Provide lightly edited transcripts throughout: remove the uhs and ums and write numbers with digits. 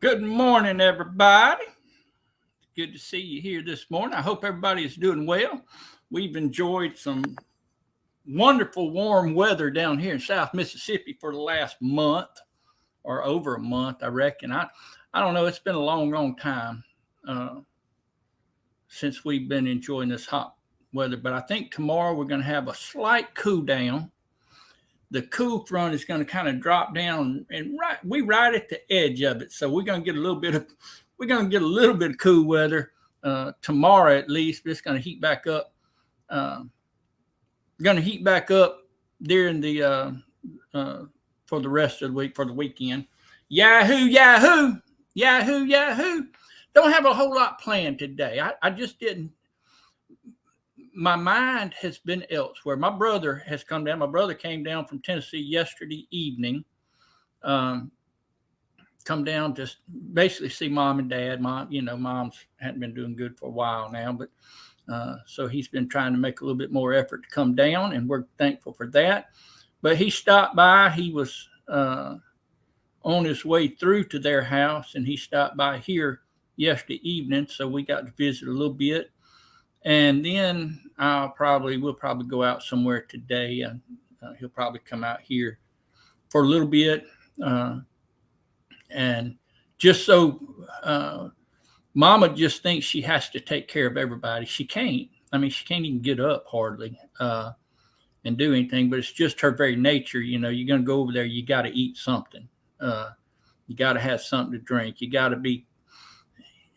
Good morning, everybody. Good to see you here this morning. I hope everybody is doing well. We've enjoyed some wonderful warm weather down here in South Mississippi for the last month or over a month, I reckon. I don't know. It's been a long, long time uh, since we've been enjoying this hot weather, but I think tomorrow we're going to have a slight cool down. The cool front is going to kind of drop down, and we right at the edge of it. So we're going to get a little bit of cool weather tomorrow at least. But it's going to heat back up. Uh, going to heat back up during the for the rest of the week, for the weekend. Yahoo, Yahoo, Yahoo, Yahoo. Don't have a whole lot planned today. I just didn't. My mind has been elsewhere. My brother has come down. My brother came down from Tennessee yesterday evening. Come down just basically see mom and dad. Mom's hadn't been doing good for a while now, but so he's been trying to make a little bit more effort to come down, and we're thankful for that. But he stopped by. He was on his way through to their house, and he stopped by here yesterday evening, so we got to visit a little bit. And then we'll probably go out somewhere today. He'll probably come out here for a little bit. And just so Mama just thinks she has to take care of everybody. She can't. I mean, she can't even get up hardly and do anything, but it's just her very nature. You're going to go over there, you got to eat something. You got to have something to drink.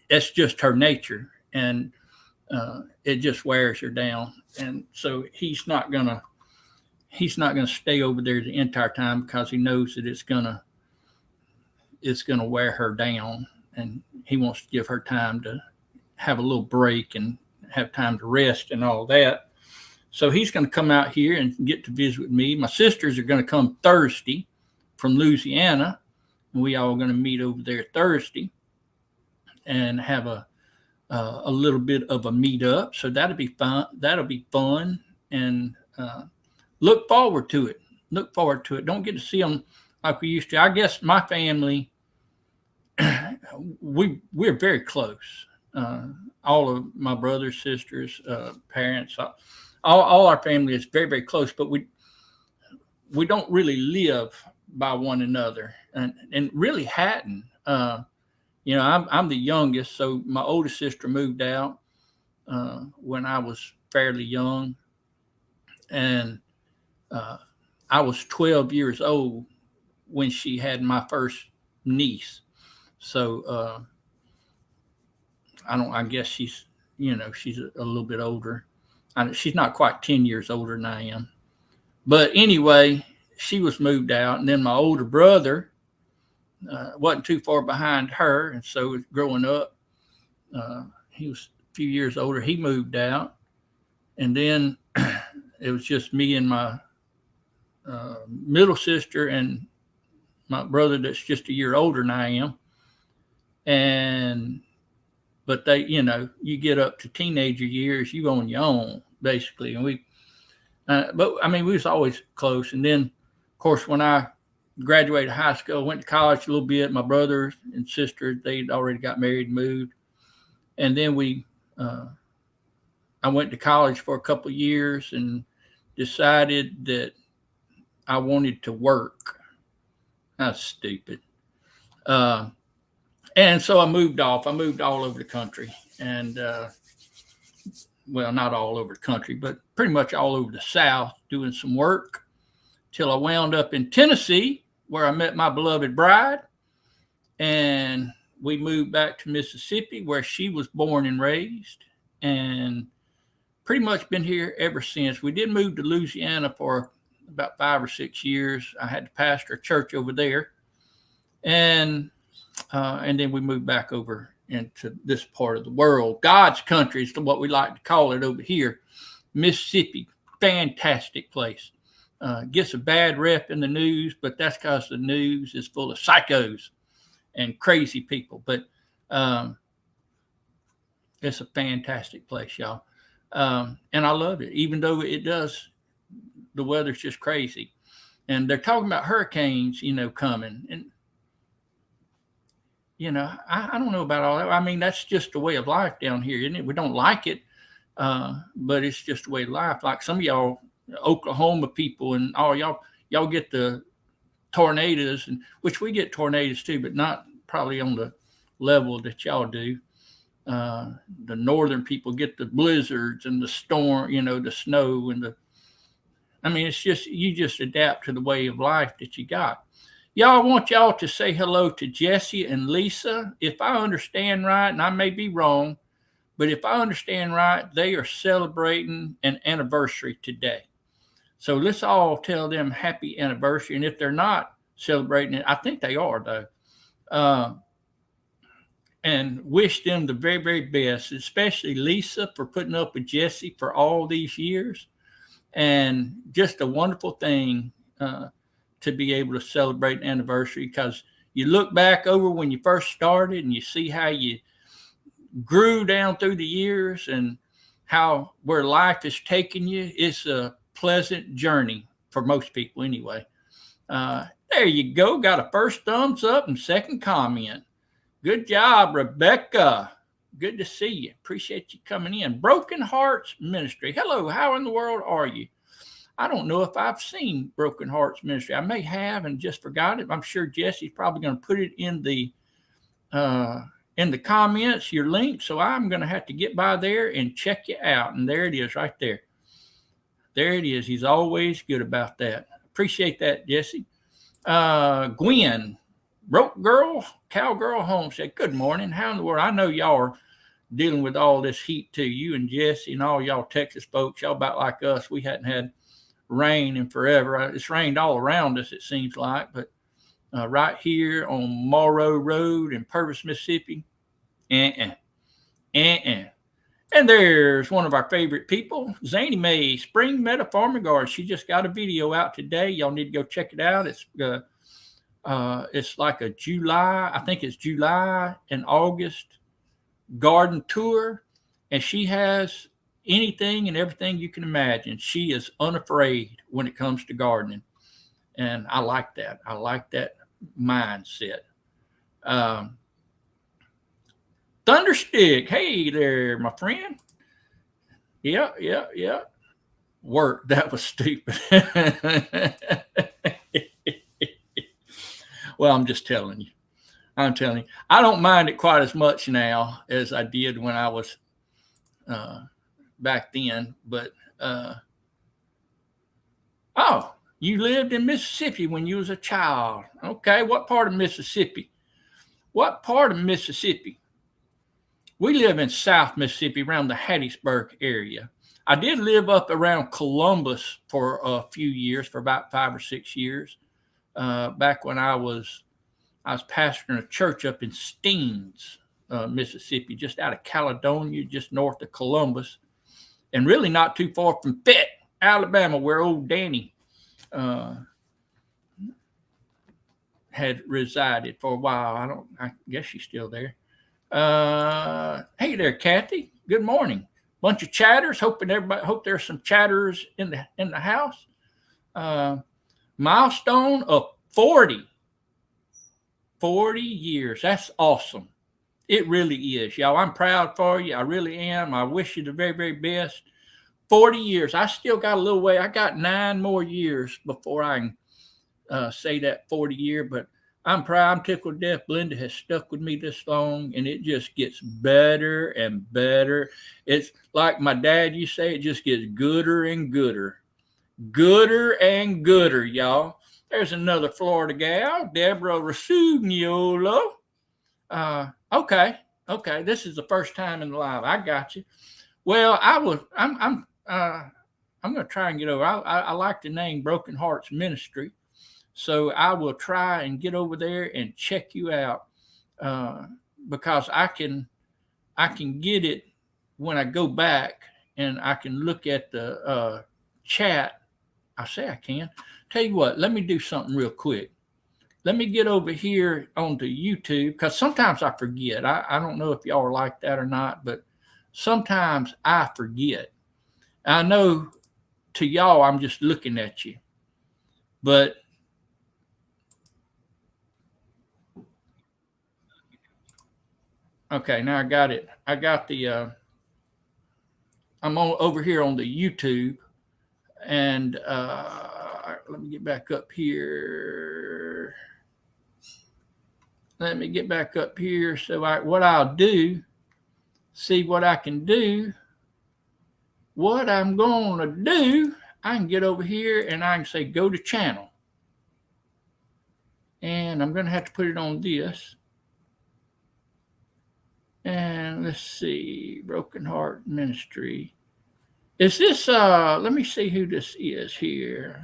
That's just her nature. And it just wears her down, and so he's not gonna stay over there the entire time because he knows that it's gonna wear her down, and he wants to give her time to have a little break and have time to rest and all that. So he's going to come out here and get to visit with me. My sisters are going to come Thursday from Louisiana, and we all going to meet over there Thursday and have a little bit of a meetup. So that'll be fun. And look forward to it. Don't get to see them like we used to. I guess my family, we're very close. All of my brothers, sisters, parents, all our family is very, very close. But we don't really live by one another, and really hadn't. I'm the youngest, so my oldest sister moved out when I was fairly young, and I was 12 years old when she had my first niece. So I guess she's a little bit older. She's not quite 10 years older than I am. But anyway, she was moved out, and then my older brother wasn't too far behind her, and so growing up, he was a few years older. He moved out, and then it was just me and my middle sister and my brother that's just a year older than I am. But they, you get up to teenager years, you on your own basically, and but I mean, we was always close. And then, of course, when I graduated high school, went to college a little bit. My brother and sister, they'd already got married and moved. And then I went to college for a couple of years and decided that I wanted to work. That's stupid. And so I moved off. I moved all over the country, and well, not all over the country, but pretty much all over the South doing some work till I wound up in Tennessee, where I met my beloved bride, and we moved back to Mississippi, where she was born and raised, and pretty much been here ever since. We did move to Louisiana for about 5 or 6 years. I had to pastor a church over there, and then we moved back over into this part of the world. God's country is what we like to call it over here. Mississippi, fantastic place. Gets a bad rep in the news, but that's because the news is full of psychos and crazy people. But it's a fantastic place, y'all. And I love it, even though the weather's just crazy. And they're talking about hurricanes, coming. And I don't know about all that. I mean, that's just a way of life down here, isn't it? We don't like it, but it's just a way of life. Like some of y'all Oklahoma people and all y'all get the tornadoes, and which we get tornadoes too, but not probably on the level that y'all do. The northern people get the blizzards and the storm, the snow and the. I mean, it's just you just adapt to the way of life that you got. Y'all, I want y'all to say hello to Jesse and Lisa. If I understand right, and I may be wrong, but if I understand right, they are celebrating an anniversary today. So let's all tell them happy anniversary. And if they're not celebrating it, I think they are though. And wish them the very, very best, especially Lisa for putting up with Jesse for all these years. And just a wonderful thing to be able to celebrate an anniversary, because you look back over when you first started and you see how you grew down through the years and how where life has taken you. It's a pleasant journey for most people anyway. There you go. Got a first thumbs up and second comment. Good job, Rebecca. Good to see you. Appreciate you coming in. Broken Hearts Ministry. Hello, how in the world are you? I don't know if I've seen Broken Hearts Ministry. I may have and just forgot it. I'm sure Jesse's probably going to put it in the comments, your link. So I'm going to have to get by there and check you out. And there it is right there. There it is. He's always good about that. Appreciate that, Jesse. Gwen, Broke Girl, Cowgirl Homestead. Good morning. How in the world? I know y'all are dealing with all this heat too. You and Jesse and all y'all Texas folks, y'all about like us. We hadn't had rain in forever. It's rained all around us, it seems like, but right here on Morrow Road in Purvis, Mississippi, And there's one of our favorite people, Zany Mae, Spring Meadow Farm and Garden. She just got a video out today. Y'all need to go check it out. It's like a July, I think it's July and August garden tour, and she has anything and everything you can imagine. She is unafraid when it comes to gardening, and I like that. I like that mindset. Thunderstick, hey there, my friend. Yeah. Work, that was stupid. Well, I'm just telling you. I'm telling you. I don't mind it quite as much now as I did when I was back then. But, oh, you lived in Mississippi when you was a child. Okay, what part of Mississippi? What part of Mississippi? We live in South Mississippi, around the Hattiesburg area. I did live up around Columbus for a few years, for about 5 or 6 years, back when I was pastoring a church up in Steens, Mississippi, just out of Caledonia, just north of Columbus, and really not too far from Fett, Alabama, where old Danny had resided for a while. I guess she's still there. Hey there, Kathy. Good morning. Bunch of chatters. Hope there's some chatters in the house. Milestone of 40 years. That's awesome. It really is, y'all. I'm proud for you. I really am. I wish you the very, very best. 40 years. I still got a little way. I got 9 more years before I can say that 40 year, but I'm proud. I'm tickled to death. Belinda has stuck with me this long, and it just gets better and better. It's like my dad used to say, it just gets gooder and gooder. Gooder and gooder, y'all. There's another Florida gal, Deborah Rasugnolo. Okay. This is the first time in the live. I got you. Well, I'm going to try and get over. I like the name Broken Hearts Ministry. So I will try and get over there and check you out, because I can get it when I go back, and I can look at the chat. I say I can. Tell you what, let me do something real quick. Let me get over here onto YouTube, because sometimes I forget. I don't know if y'all are like that or not, but sometimes I forget. I know to y'all I'm just looking at you, but Okay, now I got it. I got the. I'm over here on the YouTube, and let me get back up here. Let me get back up here. So what I'll do, see what I can do. What I'm going to do, I can get over here and I can say go to channel. And I'm going to have to put it on this. And let's see, Broken Heart Ministry. Is this, let me see who this is here.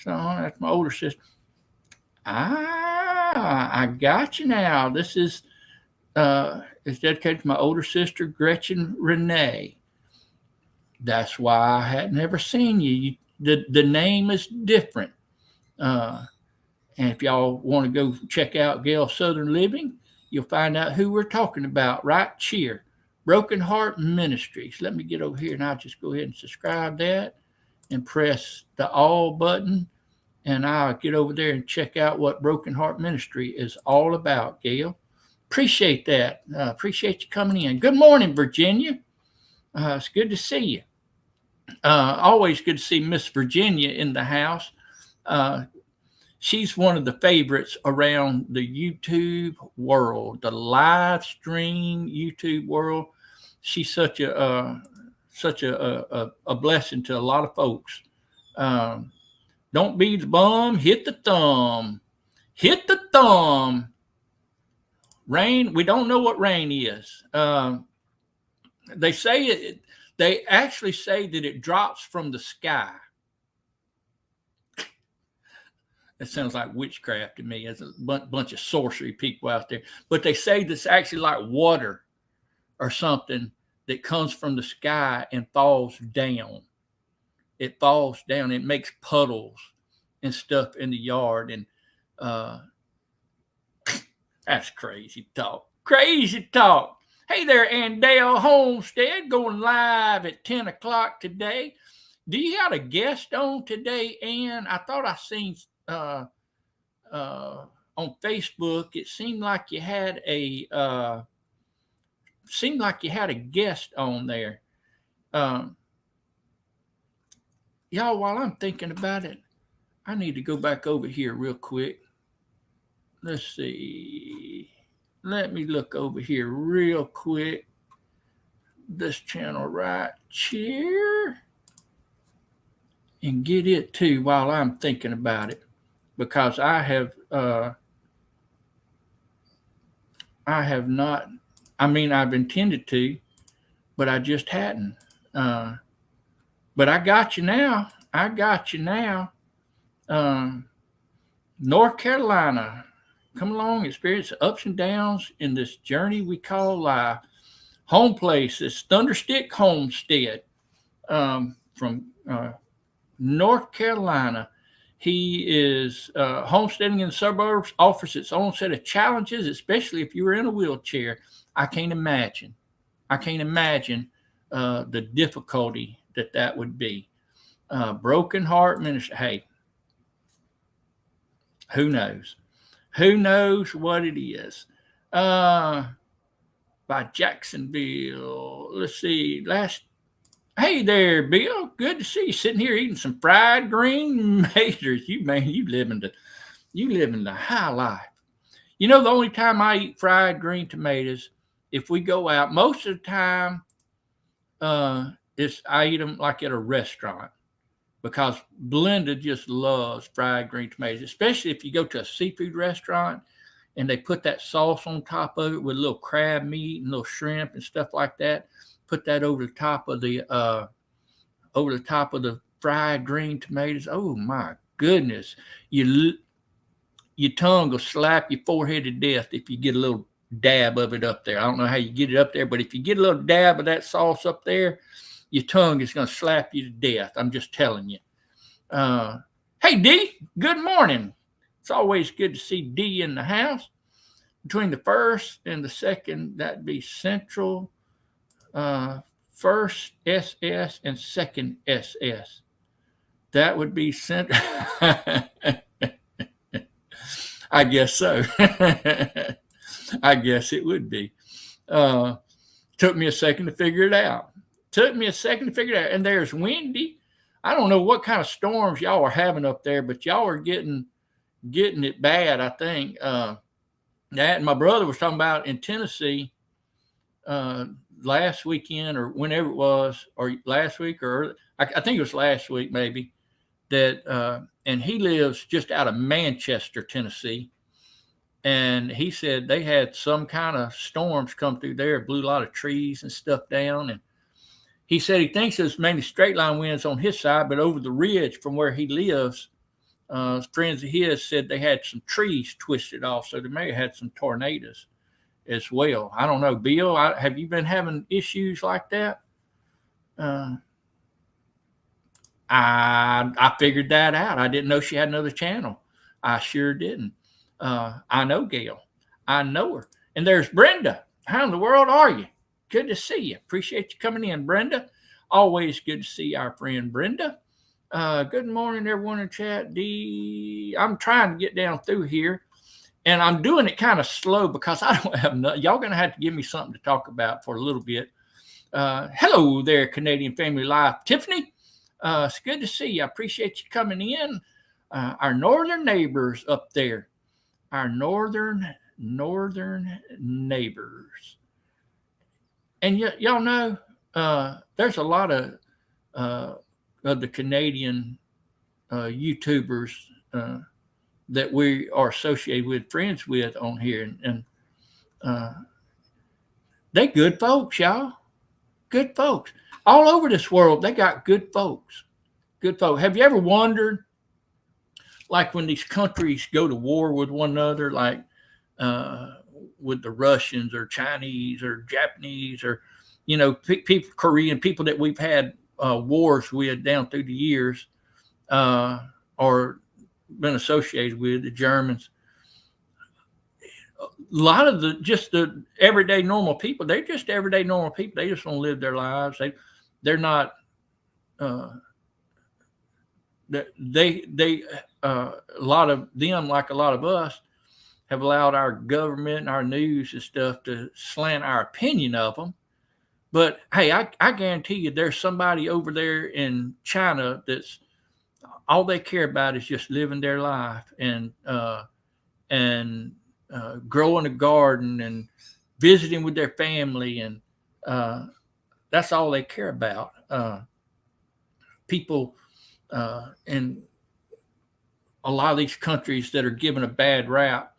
So that's my older sister. I got you now. This is dedicated to my older sister, Gretchen Renee. That's why I had never seen you. The name is different. And if y'all want to go check out Gail Southern Living, you'll find out who we're talking about right here. Broken Heart Ministries. Let me get over here and I'll just go ahead and subscribe that and press the all button. And I'll get over there and check out what Broken Heart Ministry is all about, Gail. Appreciate that. Appreciate you coming in. Good morning, Virginia. It's good to see you. Always good to see Miss Virginia in the house. She's one of the favorites around the YouTube world, the live stream YouTube world. She's such a blessing to a lot of folks. Don't be the bum, hit the thumb. Hit the thumb. Rain, we don't know what rain is. They say it. They actually say that it drops from the sky. That sounds like witchcraft to me. There's a bunch of sorcery people out there. But they say this actually like water or something that comes from the sky and falls down. It falls down. It makes puddles and stuff in the yard. And that's crazy talk. Crazy talk. Hey there, Andale Homestead, going live at 10 o'clock today. Do you have a guest on today, Ann? I thought I seen on Facebook. It seemed like you had a guest on there. Y'all, while I'm thinking about it, I need to go back over here real quick. Let's see. Let me look over here real quick. This channel right here. And get it too while I'm thinking about it. Because I have not, I mean, I've intended to, but I just hadn't. But I got you now. North Carolina. Come along, experience the ups and downs in this journey we call life. Home place is Thunderstick Homestead from North Carolina. He is homesteading in the suburbs, offers its own set of challenges, especially if you were in a wheelchair. I can't imagine the difficulty that would be. Broken Heart Ministry. Hey, who knows? Who knows what it is? By Jacksonville. Let's see. Hey there, Bill. Good to see you sitting here eating some fried green maters. You living the high life. You know, the only time I eat fried green tomatoes, if we go out, most of the time, I eat them like at a restaurant. Because Belinda just loves fried green tomatoes, especially if you go to a seafood restaurant and they put that sauce on top of it with a little crab meat and little shrimp and stuff like that. Put that over the top of the fried green tomatoes. Oh my goodness! Your tongue will slap your forehead to death if you get a little dab of it up there. I don't know how you get it up there, but if you get a little dab of that sauce up there, your tongue is going to slap you to death. I'm just telling you. Hey, D, good morning. It's always good to see D in the house. Between the first and the second, that'd be Central, first SS and second SS. That would be Central. I guess so. I guess it would be. Took me a second to figure it out. And there's windy. I don't know what kind of storms y'all are having up there, but y'all are getting it bad, I think. That my brother was talking about in Tennessee last weekend or whenever it was, or last week, or I think it was last week maybe, that and he lives just out of Manchester, Tennessee. And he said they had some kind of storms come through there, blew a lot of trees and stuff down. And he said he thinks it was mainly straight line winds on his side, but over the ridge from where he lives, friends of his said they had some trees twisted off. So they may have had some tornadoes as well. I don't know. Bill, have you been having issues like that? I figured that out. I didn't know she had another channel. I sure didn't. I know Gail. I know her. And there's Brenda. How in the world are you? Good to see you. Appreciate you coming in, Brenda. Always good to see our friend Brenda. Good morning, everyone in chat. I'm trying to get down through here, and I'm doing it kind of slow because I don't have nothing. Y'all going to have to give me something to talk about for a little bit. Hello there, Canadian Family Life. Tiffany, it's good to see you. I appreciate you coming in. Our northern neighbors up there. Our northern neighbors. And y'all know there's a lot of the Canadian YouTubers that we are associated with, friends with on here. And they good folks, y'all. Good folks. All over this world, they got good folks. Good folks. Have you ever wondered, like when these countries go to war with one another, like with the Russians or Chinese or Japanese or, people, Korean, people that we've had wars with down through the years or been associated with, the Germans. A lot of the everyday normal people, they're just everyday normal people. They just want to live their lives. They're not, a lot of them, like a lot of us, have allowed our government and our news and stuff to slant our opinion of them. But hey, I guarantee you there's somebody over there in China that's all they care about is just living their life and growing a garden and visiting with their family. And that's all they care about. People in a lot of these countries that are given a bad rap,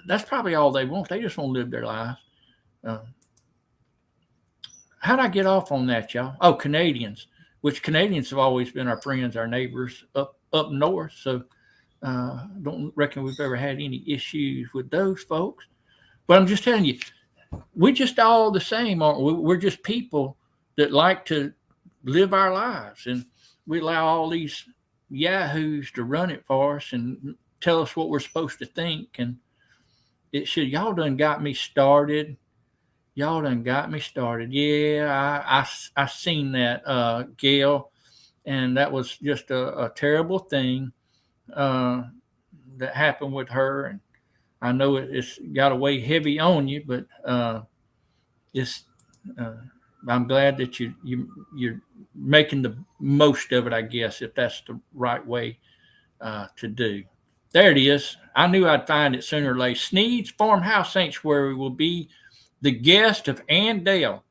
that's probably all they want. They just want to live their lives. How'd I get off on that, y'all? Oh, Canadians, which Canadians have always been our friends, our neighbors up north. So don't reckon we've ever had any issues with those folks. But I'm just telling you, we're just all the same, aren't we? We're just people that like to live our lives, and we allow all these yahoos to run it for us and tell us what we're supposed to think. And y'all done got me started. Yeah, I seen that, Gail, and that was just a terrible thing that happened with her. And I know it's got to weigh heavy on you, but I'm glad that you're making the most of it, I guess, if that's the right way to do. There it is. I knew I'd find it sooner or later. Sneed's Farmhouse Sanctuary will be the guest of Ann Dale.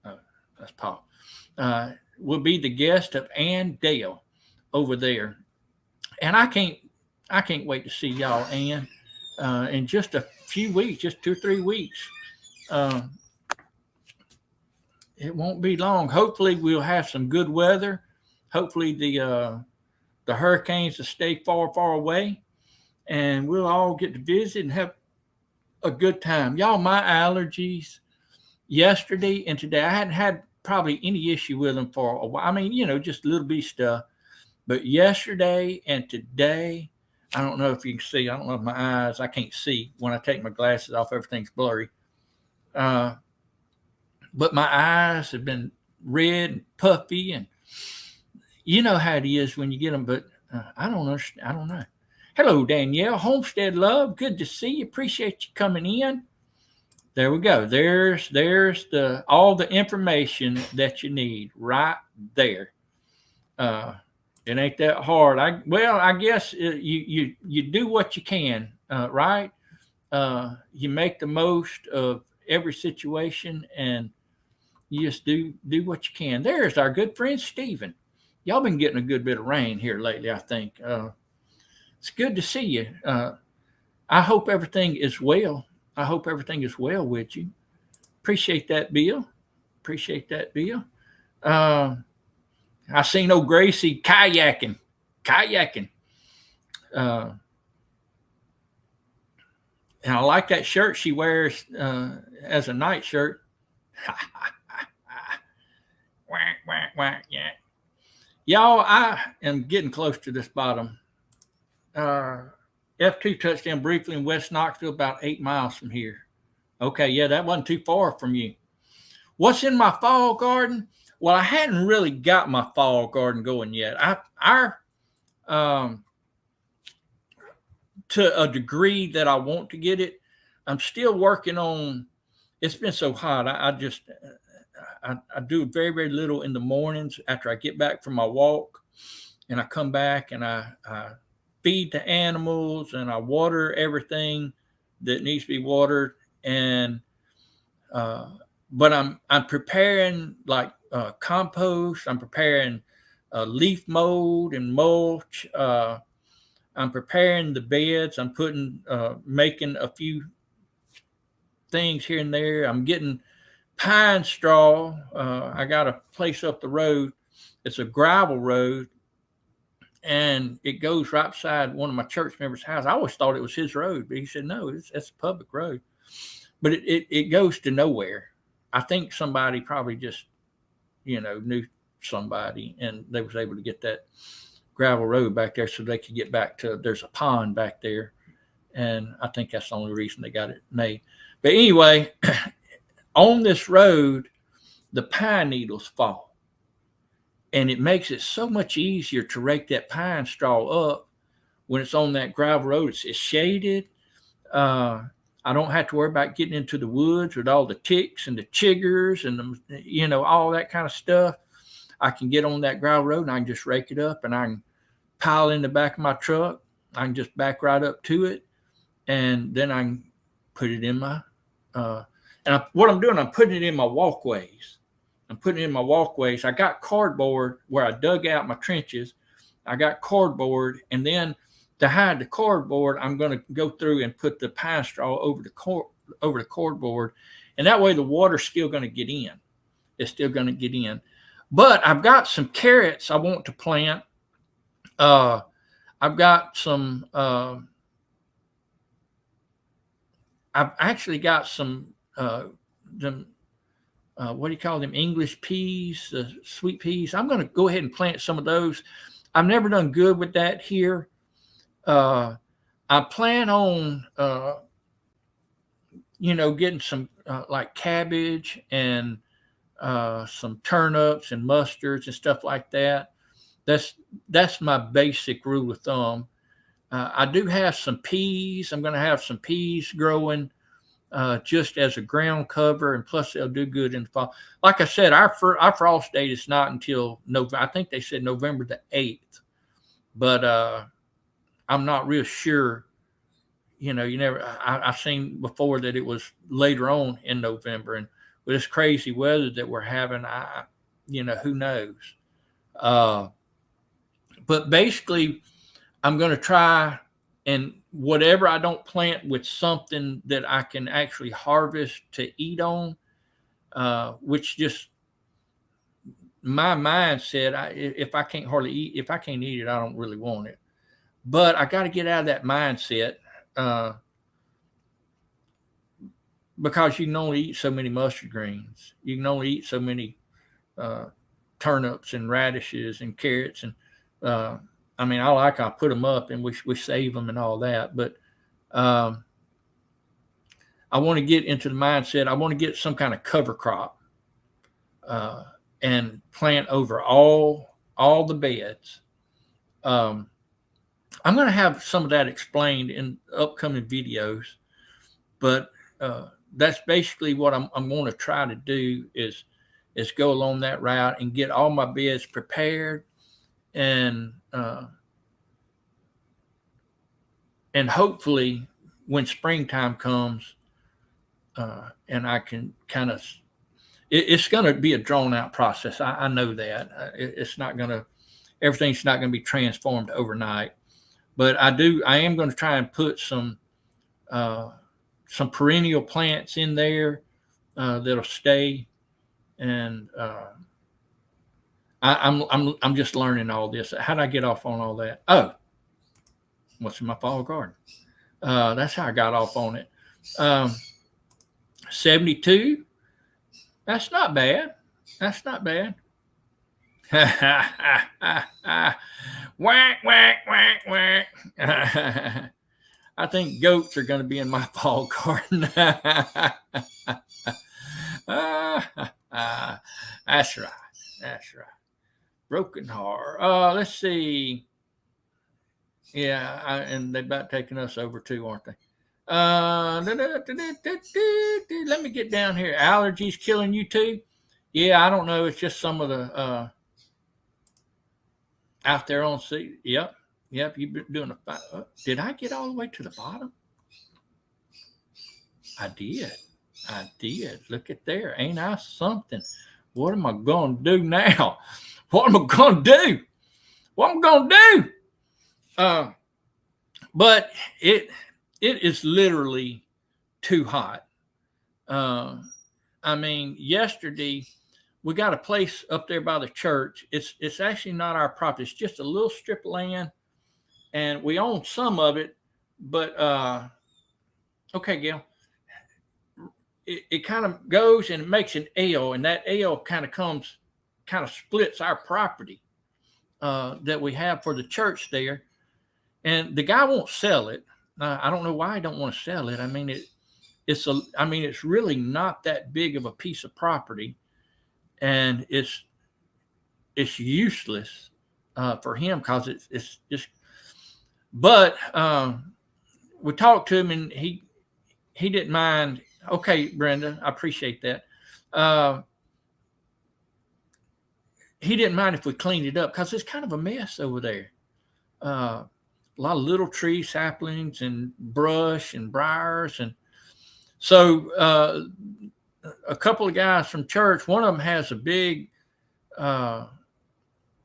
That's Paul. Will be the guest of Ann Dale over there, and I can't wait to see y'all, Ann, in just a few weeks, just 2 or 3 weeks. It won't be long. Hopefully, we'll have some good weather. Hopefully, the hurricanes will stay far, far away, and we'll all get to visit and have a good time. Y'all, my allergies yesterday and today, I hadn't had probably any issue with them for a while. I mean, just a little bit stuff. But yesterday and today, I don't know if you can see. I don't know if my eyes, I can't see. When I take my glasses off, everything's blurry. But my eyes have been red and puffy, and you know how it is when you get them. But I don't know. Hello, Danielle. Homestead Love. Good to see you. Appreciate you coming in. There we go. There's the all the information that you need right there. Uh, it ain't that hard. I guess you do what you can, right? You make the most of every situation, and you just do what you can. There's our good friend Stephen. Y'all been getting a good bit of rain here lately, I think. It's good to see you. I hope everything is well. I hope everything is well with you. Appreciate that, Bill. Appreciate that, Bill. I seen old Gracie kayaking. Uh, and I like that shirt she wears as a night shirt. Yeah. Y'all, I am getting close to this bottom. F2 touchdown briefly in West Knoxville, about 8 miles from here. Okay, yeah, that wasn't too far from you. What's in my fall garden? Well, I hadn't really got my fall garden going yet. To a degree that I want to get it, I'm still working on. It's been so hot. I do very, very little in the mornings after I get back from my walk, and I come back and I feed the animals and I water everything that needs to be watered. And but I'm preparing like compost. I'm preparing leaf mold and mulch. I'm preparing the beds. I'm making a few things here and there. I'm getting pine straw. I got a place up the road. It's a gravel road, and it goes right beside one of my church members' house. I always thought it was his road, but he said no, it's a public road. But it goes to nowhere. I think somebody probably just knew somebody, and they was able to get that gravel road back there so they could get back to. There's a pond back there, and I think that's the only reason they got it made. But anyway, on this road, the pine needles fall, and it makes it so much easier to rake that pine straw up when it's on that gravel road. It's shaded. I don't have to worry about getting into the woods with all the ticks and the chiggers and all that kind of stuff. I can get on that gravel road and I can just rake it up, and I can pile in the back of my truck. I can just back right up to it, and then I can put it in my what I'm doing, I'm putting it in my walkways. I got cardboard where I dug out my trenches. I got cardboard, and then to hide the cardboard, I'm going to go through and put the pine straw over the cardboard, and that way the water's still going to get in. It's still going to get in. But I've got some carrots I want to plant. I've got some. I've actually got some. What do you call them? English peas, sweet peas. I'm going to go ahead and plant some of those. I've never done good with that here. I plan on, getting some like cabbage and some turnips and mustards and stuff like that. That's my basic rule of thumb. I do have some peas. I'm going to have some peas growing just as a ground cover, and plus they'll do good in the fall. Like I said, our frost date is not until November. I think they said November the 8th, but I'm not real sure. I've seen before that it was later on in November, and with this crazy weather that we're having, who knows? But basically, I'm going to try, and whatever I don't plant with something that I can actually harvest to eat on, which just my mind said, if I can't eat it, I don't really want it. But I got to get out of that mindset because you can only eat so many mustard greens. You can only eat so many turnips and radishes and carrots. And I put them up and we save them and all that. But I want to get into the mindset. I want to get some kind of cover crop and plant over all the beds. I'm going to have some of that explained in upcoming videos, but that's basically what I'm going to try to do is go along that route and get all my beds prepared, and hopefully when springtime comes, and I can kind of, it's going to be a drawn out process. I know that it's not going to, everything's not going to be transformed overnight, but I am going to try and put some perennial plants in there that'll stay. And I'm just learning all this. How did I get off on all that? Oh, what's in my fall garden? That's how I got off on it. 72. That's not bad. That's not bad. Whack, whack, whack, whack. I think goats are going to be in my fall garden. That's right. That's right. Broken heart. Let's see. Yeah, and they're about taking us over too, aren't they? Let me get down here. Allergies killing you too? Yeah, I don't know. It's just some of the out there on sea. Yep. You've been doing a. Did I get all the way to the bottom? I did. Look at there. Ain't I something? What am I going to do now? What am I going to do? But it is literally too hot. I mean, yesterday we got a place up there by the church. It's actually not our property. It's just a little strip of land, and we own some of it. But okay, Gail. It kind of goes and it makes an L, and that L kind of splits our property that we have for the church there. And the guy won't sell it. I don't know why I don't want to sell it. I mean, it's really not that big of a piece of property, and it's useless for him because it's just. But we talked to him, and he didn't mind. Okay, Brenda, I appreciate that. He didn't mind if we cleaned it up because it's kind of a mess over there. A lot of little tree saplings and brush and briars. And so a couple of guys from church, one of them has a big, what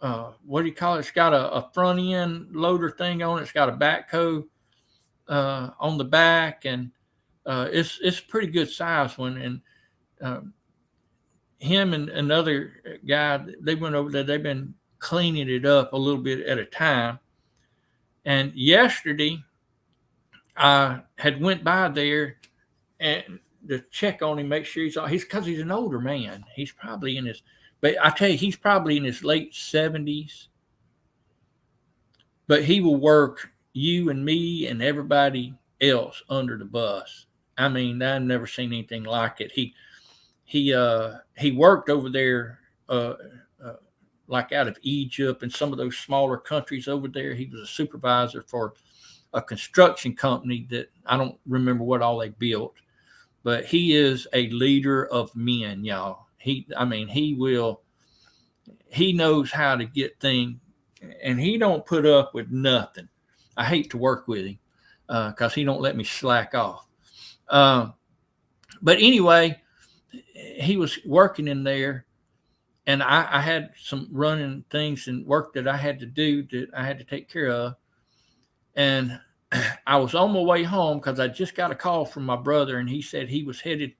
do you call it? It's got a front end loader thing on it. It's got a backhoe on the back, and it's a pretty good size one. And him and another guy, they went over there. They've been cleaning it up a little bit at a time. And yesterday, I had went by there and to check on him, make sure he's because he's an older man. He's probably in his, but I tell you, he's probably in his late 70s. But he will work you and me and everybody else under the bus. I mean, I've never seen anything like it. He worked over there, like out of Egypt and some of those smaller countries over there. He was a supervisor for a construction company that I don't remember what all they built, but he is a leader of men, y'all. He knows how to get things, and he don't put up with nothing. I hate to work with him because he don't let me slack off. But anyway, he was working in there, and I had some running things and work that I had to do that I had to take care of. And I was on my way home because I just got a call from my brother, and he said he was headed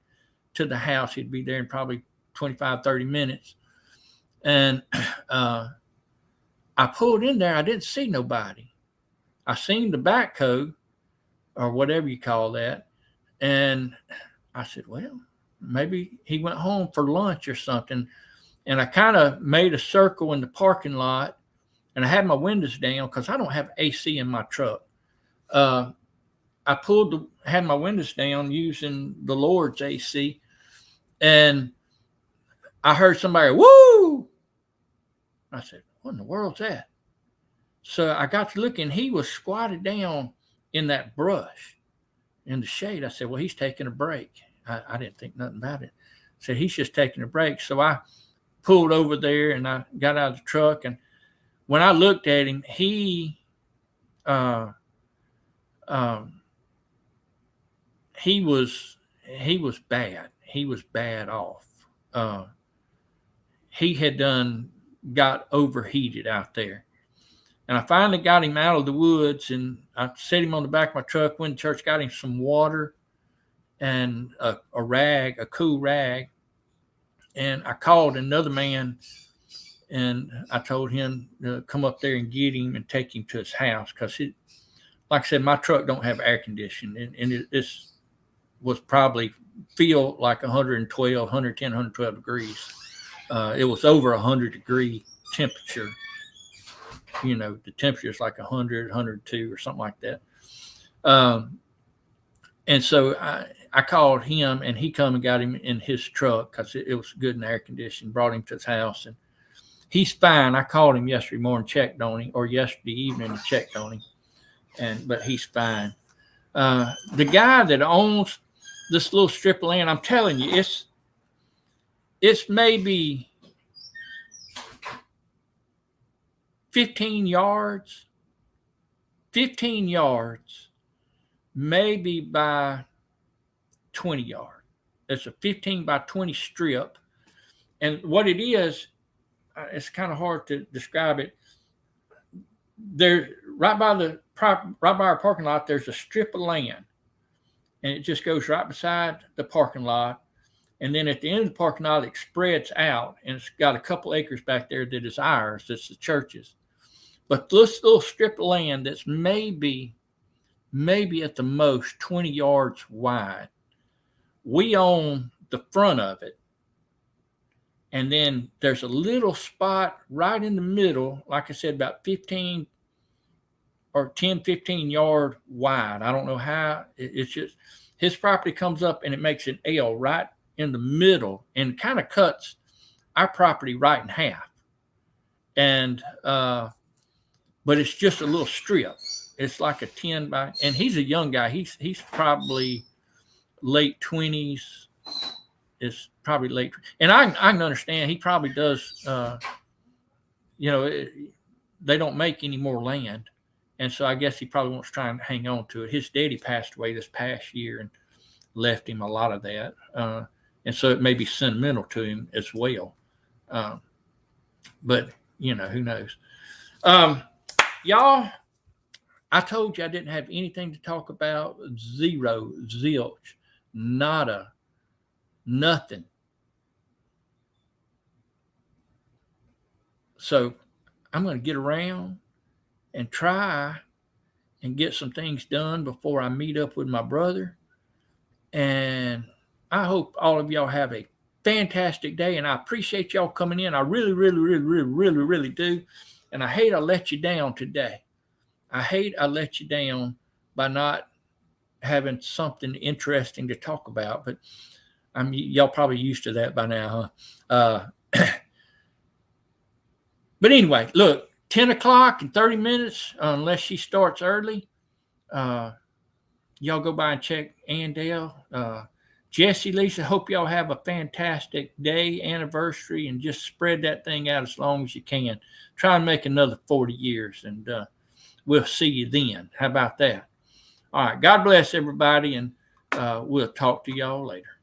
to the house. He'd be there in probably 25, 30 minutes. And I pulled in there. I didn't see nobody. I seen the backhoe or whatever you call that. And I said, well, maybe he went home for lunch or something. And I kind of made a circle in the parking lot, and I had my windows down because I don't have AC in my truck. I had my windows down using the Lord's AC, and I heard somebody, woo! I said, what in the world's that? So I got to look, and he was squatted down in that brush in the shade. I said, well, he's taking a break. I didn't think nothing about it. I said, he's just taking a break. So I pulled over there, and I got out of the truck. And when I looked at him, he was bad. He was bad off. He had got overheated out there. And I finally got him out of the woods, and I set him on the back of my truck, went to church, got him some water and a rag, a cool rag. And I called another man, and I told him to come up there and get him and take him to his house. Because, like I said, my truck don't have air conditioning. And this was probably feel like 110, 112 degrees. It was over 100-degree temperature. You know, the temperature is like 100, 102 or something like that. And so I called him, and he come and got him in his truck because it was good and air conditioned, brought him to his house, and he's fine. I called him yesterday morning, checked on him, or yesterday evening and checked on him, but he's fine. The guy that owns this little strip of land, I'm telling you, it's maybe 15 yards, maybe by 20 yards. It's a 15 by 20 strip. And what it is, it's kind of hard to describe it. There, right by our parking lot, there's a strip of land, and it just goes right beside the parking lot. And then at the end of the parking lot, it spreads out, and it's got a couple acres back there that is ours. That's the church's. But this little strip of land that's maybe at the most 20 yards wide, we own the front of it. And then there's a little spot right in the middle, like I said, about 15 or 10, 15 yard wide. I don't know how. It's just his property comes up, and it makes an L right in the middle and kind of cuts our property right in half. And but it's just a little strip. It's like a 10 by, and he's a young guy. He's probably late 20s. It's probably late. And I can understand he probably does, they don't make any more land. And so I guess he probably wants to try and hang on to it. His daddy passed away this past year and left him a lot of that. And so it may be sentimental to him as well. But, who knows? Y'all, I told you I didn't have anything to talk about. Zero, zilch, nada, nothing. So I'm going to get around and try and get some things done before I meet up with my brother. And I hope all of y'all have a fantastic day. And I appreciate y'all coming in. I really, really, really, really, really, really do. And I hate I let you down today. I hate I let you down by not having something interesting to talk about. But y'all probably used to that by now, huh? But anyway, look, 10 o'clock in 30 minutes, unless she starts early. Y'all go by and check Andale. Jesse, Lisa, hope y'all have a fantastic day, anniversary, and just spread that thing out as long as you can. Try and make another 40 years, and we'll see you then. How about that? All right. God bless everybody, and we'll talk to y'all later.